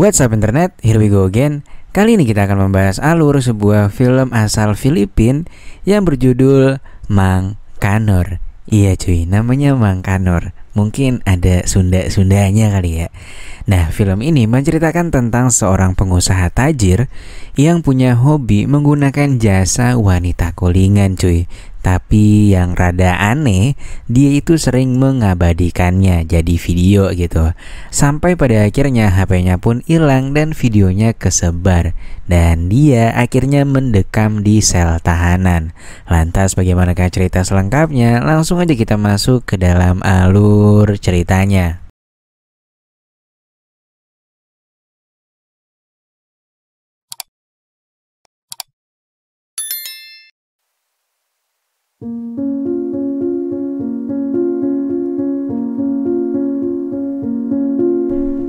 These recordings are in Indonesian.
What's up internet, here we go again. Kali ini kita akan membahas alur sebuah film asal Filipina yang berjudul Mang Kanor. Iya cuy, namanya Mang Kanor. Mungkin ada Sunda-Sundanya kali ya. Nah, film ini menceritakan tentang seorang pengusaha tajir yang punya hobi menggunakan jasa wanita callingan cuy. Tapi yang rada aneh, dia itu sering mengabadikannya jadi video gitu. Sampai pada akhirnya HP-nya pun hilang dan videonya kesebar. Dan dia akhirnya mendekam di sel tahanan. Lantas bagaimanakah cerita selengkapnya? Langsung aja kita masuk ke dalam alur ceritanya.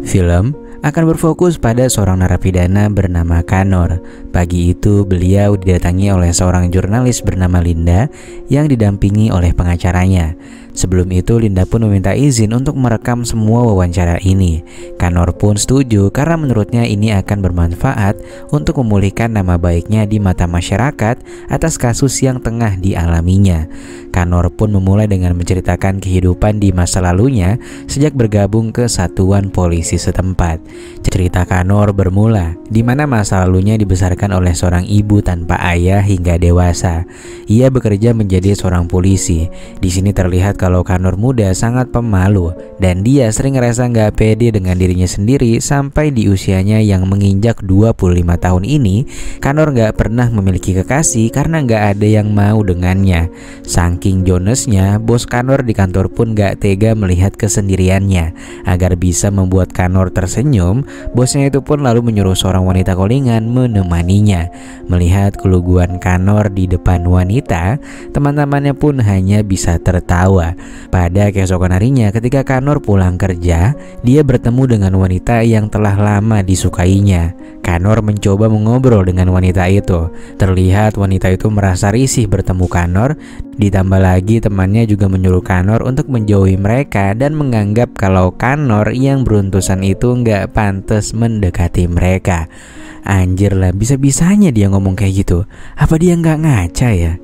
Film akan berfokus pada seorang narapidana bernama Kanor. Pagi itu beliau didatangi oleh seorang jurnalis bernama Linda yang didampingi oleh pengacaranya. Sebelum itu Linda pun meminta izin untuk merekam semua wawancara ini. Kanor pun setuju karena menurutnya ini akan bermanfaat untuk memulihkan nama baiknya di mata masyarakat atas kasus yang tengah dialaminya. Kanor pun memulai dengan menceritakan kehidupan di masa lalunya sejak bergabung ke satuan polisi setempat. Cerita Kanor bermula di mana masa lalunya dibesarkan oleh seorang ibu tanpa ayah hingga dewasa. Ia bekerja menjadi seorang polisi. Di sini terlihat kalau Kanor muda sangat pemalu dan dia sering ngerasa nggak pede dengan dirinya sendiri sampai di usianya yang menginjak 25 tahun ini, Kanor nggak pernah memiliki kekasih karena nggak ada yang mau dengannya. Saking jonesnya, bos Kanor di kantor pun nggak tega melihat kesendiriannya. Agar bisa membuat Kanor tersenyum, bosnya itu pun lalu menyuruh seorang wanita callingan menemaninya. Melihat keluguan Kanor di depan wanita, teman-temannya pun hanya bisa tertawa. Pada keesokan harinya ketika Kanor pulang kerja, dia bertemu dengan wanita yang telah lama disukainya. Kanor mencoba mengobrol dengan wanita itu. Terlihat wanita itu merasa risih bertemu Kanor. Ditambah lagi temannya juga menyuruh Kanor untuk menjauhi mereka dan menganggap kalau Kanor yang beruntusan itu nggak pantas mendekati mereka. Anjir lah, bisa-bisanya dia ngomong kayak gitu. Apa dia nggak ngaca ya?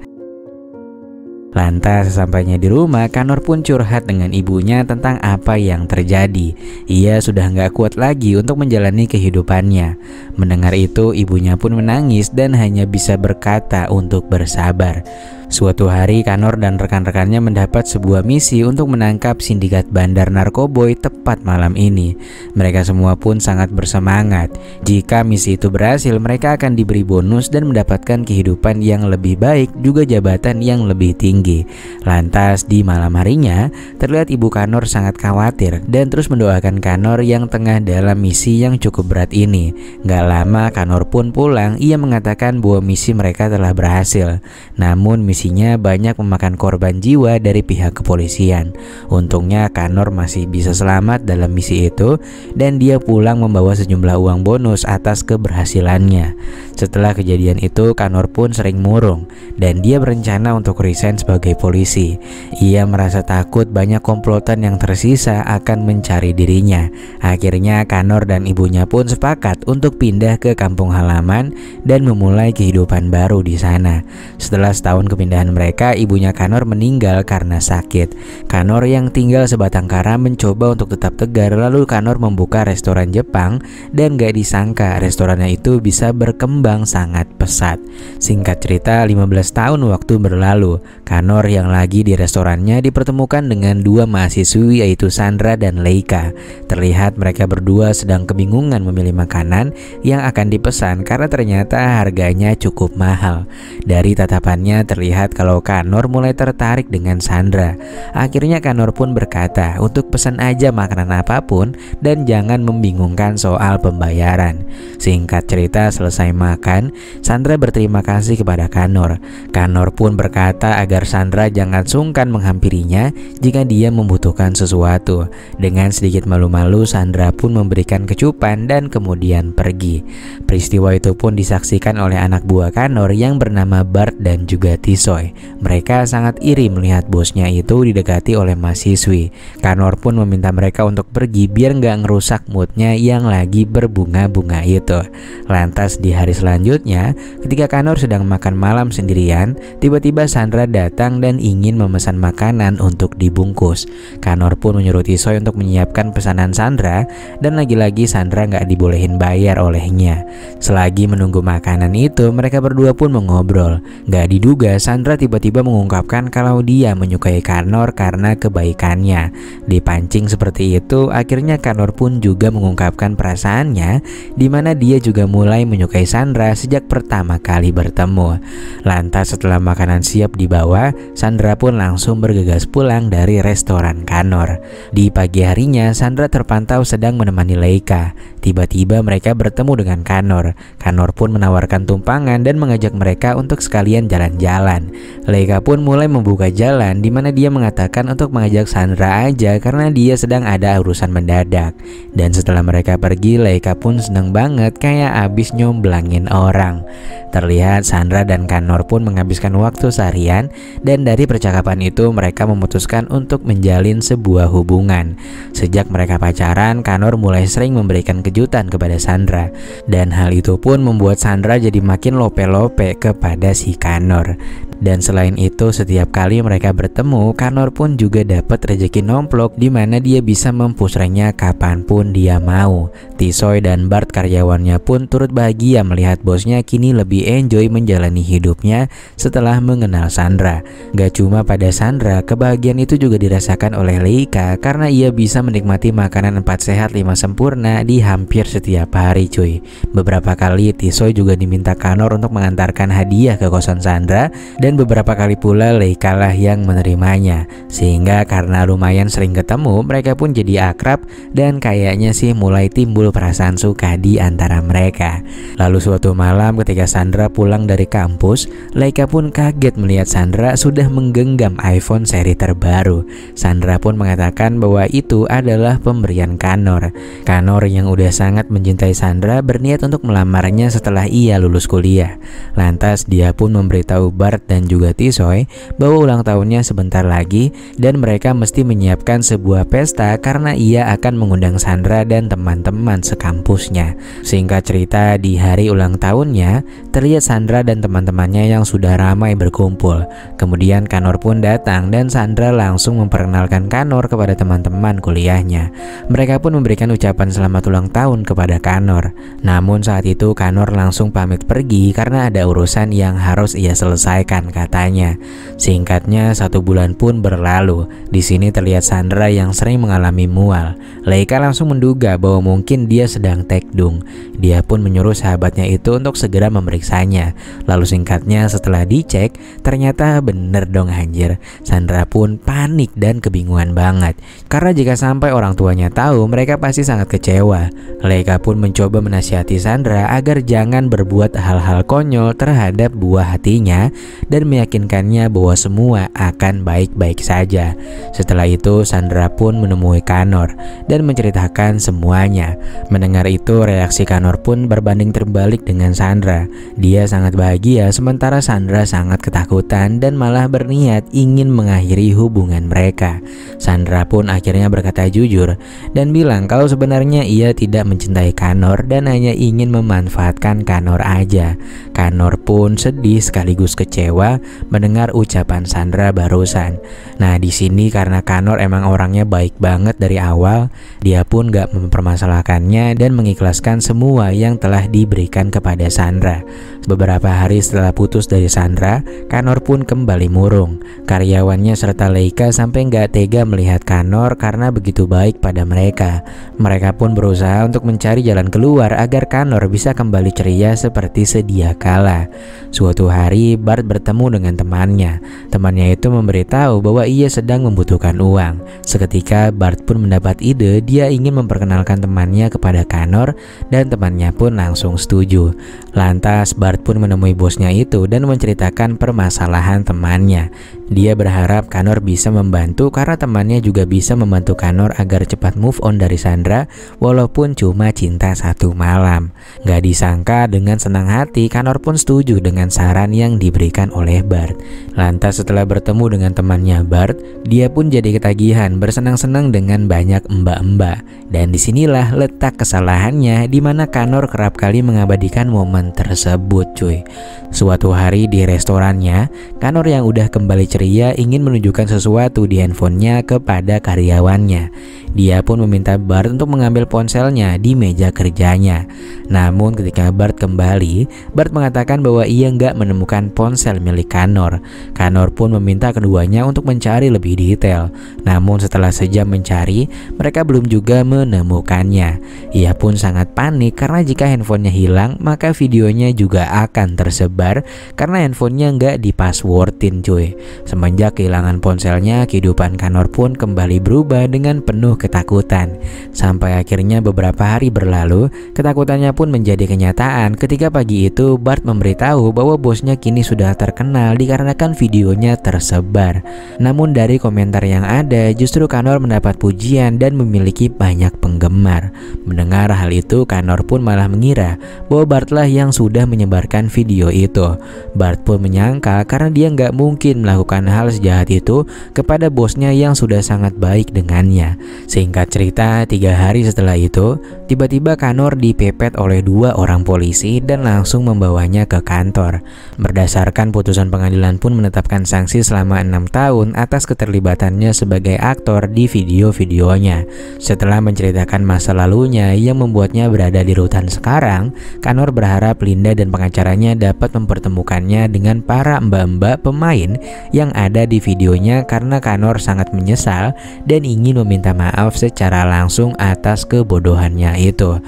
Lantas sesampainya di rumah, Kanor pun curhat dengan ibunya tentang apa yang terjadi. Ia sudah nggak kuat lagi untuk menjalani kehidupannya. Mendengar itu, ibunya pun menangis dan hanya bisa berkata untuk bersabar. Suatu hari Kanor dan rekan-rekannya mendapat sebuah misi untuk menangkap sindikat bandar narkoboy tepat malam ini. Mereka semua pun sangat bersemangat. Jika misi itu berhasil, mereka akan diberi bonus dan mendapatkan kehidupan yang lebih baik, juga jabatan yang lebih tinggi. Lantas di malam harinya, terlihat ibu Kanor sangat khawatir dan terus mendoakan Kanor yang tengah dalam misi yang cukup berat ini. Gak lama Kanor pun pulang. Ia mengatakan bahwa misi mereka telah berhasil. Namun misinya banyak memakan korban jiwa dari pihak kepolisian. Untungnya Kanor masih bisa selamat dalam misi itu dan dia pulang membawa sejumlah uang bonus atas keberhasilannya. Setelah kejadian itu, Kanor pun sering murung dan dia berencana untuk resign sebagai polisi. Ia merasa takut banyak komplotan yang tersisa akan mencari dirinya. Akhirnya Kanor dan ibunya pun sepakat untuk pindah ke kampung halaman dan memulai kehidupan baru di sana. Setelah setahun perpindahan mereka, ibunya Kanor meninggal karena sakit. Kanor yang tinggal sebatang kara mencoba untuk tetap tegar. Lalu Kanor membuka restoran Jepang dan gak disangka restorannya itu bisa berkembang sangat pesat. Singkat cerita, 15 tahun waktu berlalu. Kanor yang lagi di restorannya dipertemukan dengan dua mahasiswi yaitu Sandra dan Leika. Terlihat mereka berdua sedang kebingungan memilih makanan yang akan dipesan karena ternyata harganya cukup mahal. Dari tatapannya terlihat kalau Kanor mulai tertarik dengan Sandra. Akhirnya Kanor pun berkata untuk pesan aja makanan apapun dan jangan membingungkan soal pembayaran. Singkat cerita, selesai makan, Sandra berterima kasih kepada Kanor. Kanor pun berkata agar Sandra jangan sungkan menghampirinya jika dia membutuhkan sesuatu. Dengan sedikit malu-malu, Sandra pun memberikan kecupan dan kemudian pergi. Peristiwa itu pun disaksikan oleh anak buah Kanor yang bernama Bart dan juga Tiso. Tisoy. Mereka sangat iri melihat bosnya itu didekati oleh mahasiswi. Kanor pun meminta mereka untuk pergi biar nggak ngerusak moodnya yang lagi berbunga-bunga itu. Lantas di hari selanjutnya, ketika Kanor sedang makan malam sendirian, tiba-tiba Sandra datang dan ingin memesan makanan untuk dibungkus. Kanor pun menyuruh Tisoy untuk menyiapkan pesanan Sandra, dan lagi-lagi Sandra nggak dibolehin bayar olehnya. Selagi menunggu makanan itu, mereka berdua pun mengobrol. Gak diduga Sandra tiba-tiba mengungkapkan kalau dia menyukai Kanor karena kebaikannya. Dipancing seperti itu, akhirnya Kanor pun juga mengungkapkan perasaannya, di mana dia juga mulai menyukai Sandra sejak pertama kali bertemu. Lantas setelah makanan siap dibawa, Sandra pun langsung bergegas pulang dari restoran Kanor. Di pagi harinya, Sandra terpantau sedang menemani Leika. Tiba-tiba mereka bertemu dengan Kanor. Kanor pun menawarkan tumpangan dan mengajak mereka untuk sekalian jalan-jalan. Leika pun mulai membuka jalan, di mana dia mengatakan untuk mengajak Sandra aja karena dia sedang ada urusan mendadak. Dan setelah mereka pergi, Leika pun seneng banget kayak abis nyomblangin orang. Terlihat Sandra dan Kanor pun menghabiskan waktu seharian, dan dari percakapan itu mereka memutuskan untuk menjalin sebuah hubungan. Sejak mereka pacaran, Kanor mulai sering memberikan kejutan kepada Sandra, dan hal itu pun membuat Sandra jadi makin lope-lope kepada si Kanor. Dan selain itu, setiap kali mereka bertemu, Kanor pun juga dapat rezeki nomplok di mana dia bisa mempusrenya kapanpun dia mau. Tisoy dan Bart karyawannya pun turut bahagia melihat bosnya kini lebih enjoy menjalani hidupnya setelah mengenal Sandra. Gak cuma pada Sandra, kebahagiaan itu juga dirasakan oleh Leika karena ia bisa menikmati makanan 4 sehat 5 sempurna di hampir setiap hari cuy. Beberapa kali Tisoy juga diminta Kanor untuk mengantarkan hadiah ke kosan Sandra, dan beberapa kali pula Leika lah yang menerimanya. Sehingga karena lumayan sering ketemu, mereka pun jadi akrab dan kayaknya sih mulai timbul perasaan suka di antara mereka. Lalu suatu malam ketika Sandra pulang dari kampus, Leika pun kaget melihat Sandra sudah menggenggam iPhone seri terbaru. Sandra pun mengatakan bahwa itu adalah pemberian Kanor. Kanor yang udah sangat mencintai Sandra berniat untuk melamarnya setelah ia lulus kuliah. Lantas dia pun memberitahu Bart dan juga Tisoy bahwa ulang tahunnya sebentar lagi dan mereka mesti menyiapkan sebuah pesta karena ia akan mengundang Sandra dan teman-teman sekampusnya. Singkat cerita, di hari ulang tahunnya terlihat Sandra dan teman-temannya yang sudah ramai berkumpul. Kemudian Kanor pun datang dan Sandra langsung memperkenalkan Kanor kepada teman-teman kuliahnya. Mereka pun memberikan ucapan selamat ulang tahun kepada Kanor. Namun saat itu Kanor langsung pamit pergi karena ada urusan yang harus ia selesaikan katanya. Singkatnya 1 bulan pun berlalu. Di sini terlihat Sandra yang sering mengalami mual. Leika langsung menduga bahwa mungkin dia sedang tekdung. Dia pun menyuruh sahabatnya itu untuk segera memeriksanya. Lalu singkatnya setelah dicek, ternyata bener dong anjir. Sandra pun panik dan kebingungan banget. Karena jika sampai orang tuanya tahu, mereka pasti sangat kecewa. Leika pun mencoba menasihati Sandra agar jangan berbuat hal-hal konyol terhadap buah hatinya dan meyakinkannya bahwa semua akan baik-baik saja. Setelah itu Sandra pun menemui Kanor dan menceritakan semuanya. Mendengar itu reaksi Kanor pun berbanding terbalik dengan Sandra. Dia sangat bahagia sementara Sandra sangat ketakutan dan malah berniat ingin mengakhiri hubungan mereka. Sandra pun akhirnya berkata jujur dan bilang kalau sebenarnya ia tidak mencintai Kanor dan hanya ingin memanfaatkan Kanor aja. Kanor pun sedih sekaligus kecewa mendengar ucapan Sandra barusan. Nah di sini karena Kanor emang orangnya baik banget dari awal, dia pun gak mempermasalahkannya dan mengikhlaskan semua yang telah diberikan kepada Sandra. Beberapa hari setelah putus dari Sandra, Kanor pun kembali murung. Karyawannya serta Leika sampai gak tega melihat Kanor karena begitu baik pada mereka. Mereka pun berusaha untuk mencari jalan keluar agar Kanor bisa kembali ceria seperti sedia kala. Suatu hari Bart bertemu dengan temannya. Temannya itu memberitahu bahwa ia sedang membutuhkan uang. Seketika Bart pun mendapat ide, dia ingin memperkenalkan temannya kepada Kanor dan temannya pun langsung setuju. Lantas Bart pun menemui bosnya itu dan menceritakan permasalahan temannya. Dia berharap Kanor bisa membantu karena temannya juga bisa membantu Kanor agar cepat move on dari Sandra walaupun cuma cinta satu malam. Gak disangka dengan senang hati Kanor pun setuju dengan saran yang diberikan oleh Bart. Lantas setelah bertemu dengan temannya Bart, dia pun jadi ketagihan bersenang-senang dengan banyak mbak-mbak. Dan disinilah letak kesalahannya di mana Kanor kerap kali mengabadikan momen tersebut cuy. Suatu hari di restorannya, Kanor yang udah kembali ceria ingin menunjukkan sesuatu di handphonenya kepada karyawannya. Dia pun meminta Bart untuk mengambil ponselnya di meja kerjanya. Namun ketika Bart kembali, Bart mengatakan bahwa ia nggak menemukan ponsel milik Kanor. Kanor pun meminta keduanya untuk mencari lebih detail. Namun setelah sejam mencari, mereka belum juga menemukannya. Ia pun sangat panik karena jika handphonenya hilang, maka videonya juga akan tersebar karena handphonenya nggak di-passwordin cuy. Semenjak kehilangan ponselnya, kehidupan Kanor pun kembali berubah dengan penuh ketakutan. Sampai akhirnya beberapa hari berlalu, ketakutannya pun menjadi kenyataan ketika pagi itu Bart memberitahu bahwa bosnya kini sudah terkenal dikarenakan videonya tersebar. Namun dari komentar yang ada, justru Kanor mendapat pujian dan memiliki banyak penggemar. Mendengar hal itu, Kanor pun malah mengira bahwa Bart lah yang sudah menyebarkan video itu. Bart pun menyangkal karena dia nggak mungkin melakukan hal sejahat itu kepada bosnya yang sudah sangat baik dengannya. Singkat cerita, 3 hari setelah itu, tiba-tiba Kanor dipepet oleh 2 orang polisi dan langsung membawanya ke kantor. Berdasarkan putusan pengadilan pun menetapkan sanksi selama 6 tahun atas keterlibatannya sebagai aktor di video-videonya. Setelah menceritakan masa lalunya yang membuatnya berada di rutan sekarang, Kanor berharap Linda dan pengacaranya dapat mempertemukannya dengan para mbak-mbak pemain yang ada di videonya karena Kanor sangat menyesal dan ingin meminta maaf secara langsung atas kebodohannya itu.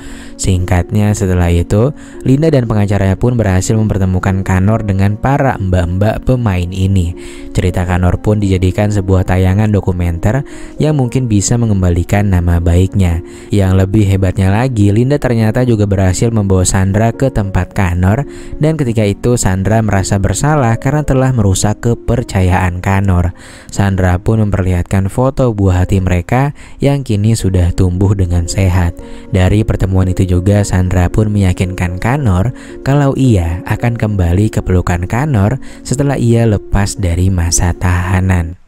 Singkatnya, setelah itu Linda dan pengacaranya pun berhasil mempertemukan Kanor dengan para mbak-mbak pemain ini. Cerita Kanor pun dijadikan sebuah tayangan dokumenter yang mungkin bisa mengembalikan nama baiknya. Yang lebih hebatnya lagi, Linda ternyata juga berhasil membawa Sandra ke tempat Kanor, dan ketika itu Sandra merasa bersalah karena telah merusak kepercayaan Kanor. Sandra pun memperlihatkan foto buah hati mereka yang kini sudah tumbuh dengan sehat. Dari pertemuan itu juga Sandra pun meyakinkan Kanor kalau ia akan kembali ke pelukan Kanor setelah ia lepas dari masa tahanan.